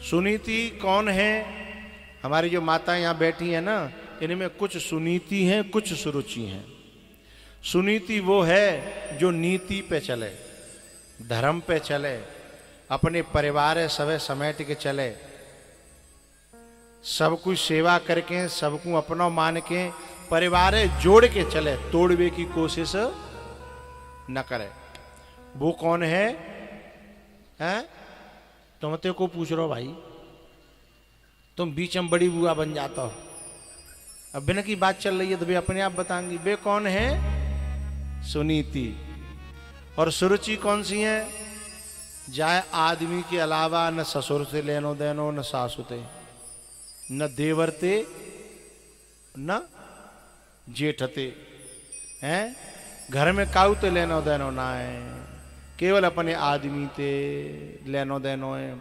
सुनीति कौन है? हमारी जो माताएं यहाँ बैठी हैं ना, इनमें कुछ सुनीति हैं, कुछ सुरुचि हैं। सुनीति वो है जो नीति पे चले, धर्म पे चले, अपने परिवार सवे समेट के चले, सब कुछ सेवा करके, सबको अपना मान के, परिवार जोड़ के चले, तोड़वे की कोशिश न करे। वो कौन है? हैं? तुम ते को पूछ रहे हो भाई, तुम बीच में बड़ी बुआ बन जाता हो। अब बिना की बात चल रही है तो वे अपने आप बताएंगी। वे कौन है? सुनीति। और सुरुचि कौन सी है? जाए आदमी के अलावा न ससुर से लेनो देनो, न सासुते, न देवरते, न जेठते, हैं? घर में काऊ ते लेनो देनो ना है, केवल अपने आदमी ते लेनो देनो है।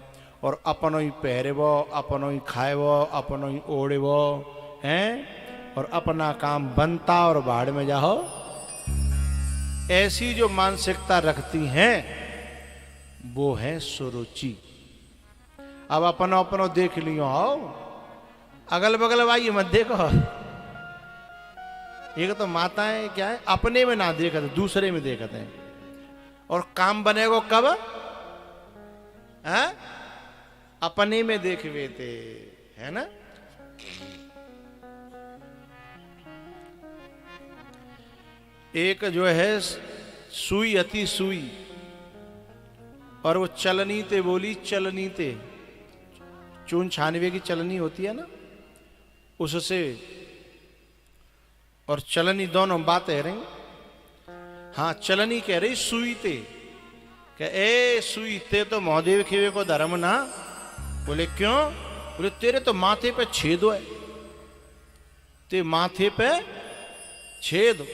और अपनो ही पहरेवो, अपनो ही खाएवो, अपनो ही ओढ़ेवो, हैं? और अपना काम बनता और बाढ़ में जाओ। ऐसी जो मानसिकता रखती हैं वो है सुरुचि। अब अपनो अपनो देख लियो, आओ अगल बगल भाई मत देखो। एक तो माताएं क्या है, अपने में ना देखते, दूसरे में देखते हैं। और काम बनेगा कब? है? अपने में देखवे थे, है ना? एक जो है सुई अति सुई, और वो चलनी ते बोली, चलनी ते चून छानवे की चलनी होती है ना, उससे और चलनी दोनों बातें रही। हाँ, चलनी कह रही सुई ते, कह ए सुई ते तो महादेव खेवे को धर्म ना। बोले क्यों? बोले तेरे तो माथे पे छेद है, ते माथे पे छेद।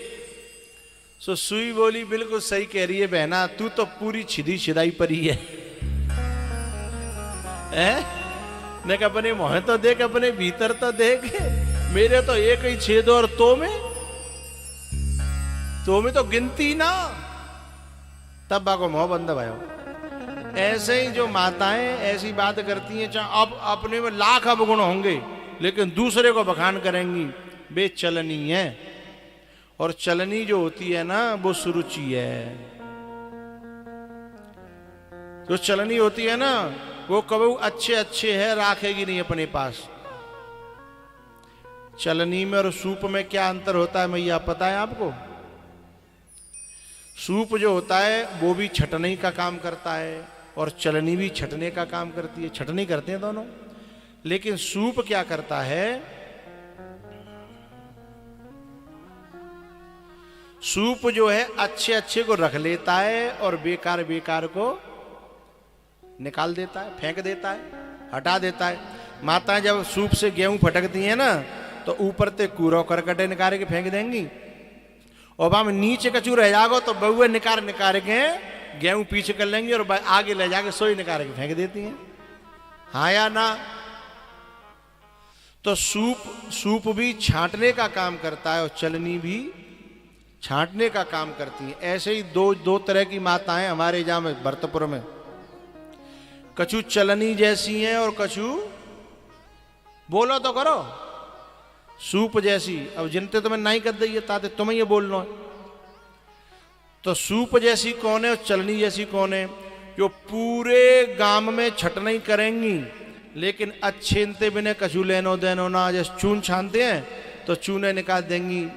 सो सुई बोली बिल्कुल सही कह रही है बहना, तू तो पूरी छिदी छिदाई परी है। ने कहा अपने मुँह तो देख, अपने भीतर तो देख, मेरे तो एक ही छेद और तो में तो गिनती ना। तब बाको मोह बंद भयो। ऐसे ही जो माताएं ऐसी बात करती हैं, चाहे अब अपने में लाख अवगुण होंगे लेकिन दूसरे को बखान करेंगी, वे चलनी है। और चलनी जो होती है ना, वो सुरुचि है। जो चलनी होती है ना, वो कभी अच्छे अच्छे है राखेगी नहीं अपने पास। चलनी में और सूप में क्या अंतर होता है मैया पता है आपको? सूप जो होता है वो भी छटने का काम करता है और चलनी भी छटने का काम करती है, छटनी करते हैं दोनों। लेकिन सूप क्या करता है? सूप जो है अच्छे अच्छे को रख लेता है और बेकार बेकार को निकाल देता है, फेंक देता है, हटा देता है। माताएं जब सूप से गेहूं फटकती हैं ना, तो ऊपर ते कूड़ा करकटे निकाल के फेंक देंगी, और वहां नीचे कचू रह जाएगा तो बहुए निकाल के गेहूं पीछे कर लेंगी और आगे ले जाके सोई निकाल के फेंक देती हैं। हाँ या ना? तो सूप भी छांटने का काम करता है और चलनी भी छांटने का काम करती है। ऐसे ही दो तरह की माताएं हमारे जहां में भरतपुर में, कछु चलनी जैसी हैं और कछु बोलो तो करो सूप जैसी। अब जिनते तुम्हें नहीं कर दी ताते तुम्हें ये बोल लो। तो सूप जैसी कौन है और चलनी जैसी कौन है? जो पूरे गांव में छटनी करेंगी लेकिन अच्छे इंते बिना कछु लेनो देनो ना। जैसे चून छानते हैं तो चूने निकाल देंगी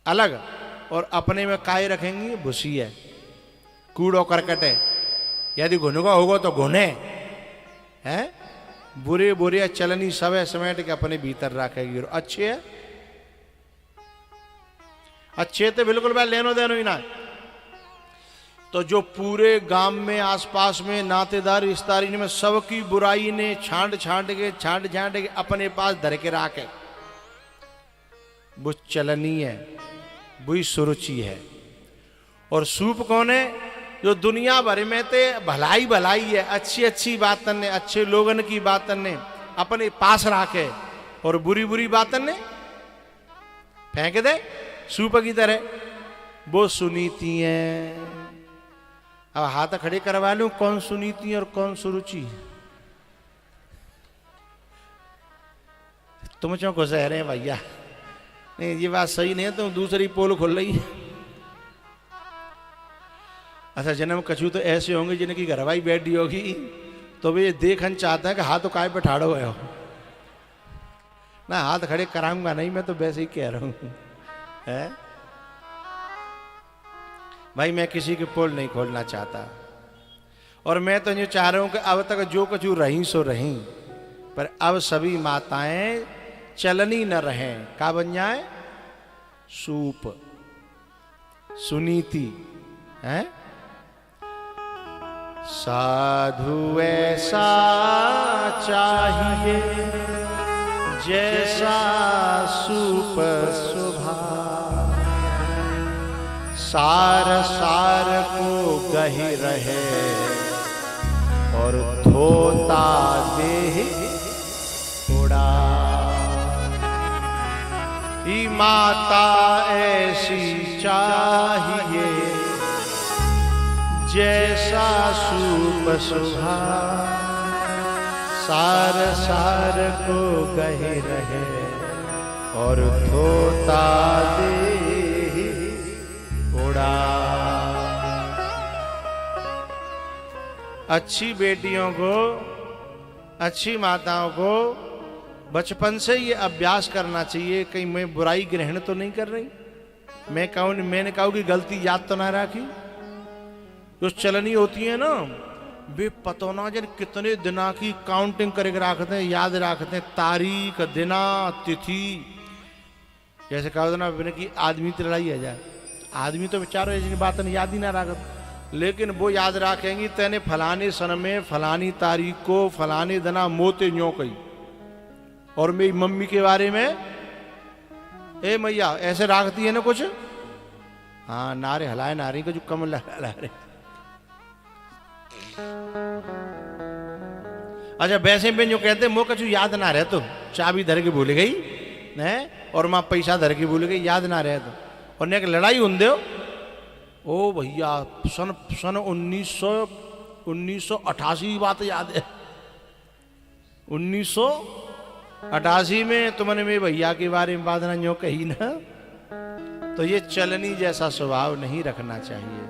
अलग, और अपने में काय रखेंगी भूसी है, कूड़ो करकट है। यदि घुनगा होगा तो घुने हैं, बुरे बुरे चलनी सब समेट के अपने भीतर रखेगी। और अच्छे तो बिल्कुल भाई लेनो देनो ही ना। तो जो पूरे गांव में आसपास में नातेदार रिश्तेदारी में सबकी बुराई ने छांट के अपने पास धर के रखे, वो चलनी है, वही सुरुचि है। और सूप कौन है? जो दुनिया भर में ते भलाई भलाई है, अच्छी अच्छी बातन ने, अच्छे लोगन की बातन ने अपने पास रखे और बुरी बुरी बातन ने फेंक दे सूप की तरह, वो सुनीति है। अब हाथ खड़े करवा लूं, कौन सुनीति और कौन सुरुचि? तुम क्यों खुश रह रहे हैं भैया? नहीं ये बात सही नहीं है, तुम दूसरी पोल खोल रही है। अच्छा जन्म कछु तो ऐसे होंगे जिनकी घरवाई बैठी होगी तो वे देखन चाहता है कि हाथ तो काय पे ठाड़ो है हो ना, हाथ खड़े कराऊंगा नहीं, मैं तो वैसे ही कह रहा हूं है भाई। मैं किसी के पोल नहीं खोलना चाहता और मैं तो ये चाह रहा हूं कि अब तक जो कछु रही सो रही, पर अब सभी माताएं चलनी न रहें, का बन जाए? सूप, सुनीति है। साधु ऐसा चाहिए जैसा सूप सुभा, सार सार को गही रहे और धोता देह उड़ा। ही माता ऐसी चाहिए जैसा सूप सुभा, सार सार को गहे रहे और धोता देह उड़ा। अच्छी बेटियों को, अच्छी माताओं को बचपन से ये अभ्यास करना चाहिए। कहीं मैं बुराई ग्रहण तो नहीं कर रही, मैंने कहा कि गलती याद तो ना रखी। जो चलनी होती है ना वे पतो ना जन कितने दिना की काउंटिंग करके रखते हैं, याद रखते हैं, तारीख दिना तिथि। जैसे कहा ना कि आदमी तो लड़ाई है जाए, आदमी तो बेचारो ऐसी बात नहीं याद ही ना रखते, लेकिन वो याद रखेंगी तेने फलाने सन में फलानी तारीख को फलाने दिना मोते न्यो कही। और मेरी मम्मी के बारे में ए मैया ऐसे रखती है ना कुछ, हाँ नारे हलाए नारी का जो कम हला रहे। अच्छा वैसे में जो कहते मो कछु याद ना रहे तो चाबी धर के भूल गई है और माँ पैसा धर के भूल गई, याद ना रहे तो। और ने एक लड़ाई हों दो ओ भैया सन 1988 की बात याद है। 1988 में तुमने मेरे भैया के बारे में बात ना जो कही ना, तो ये चलनी जैसा स्वभाव नहीं रखना चाहिए।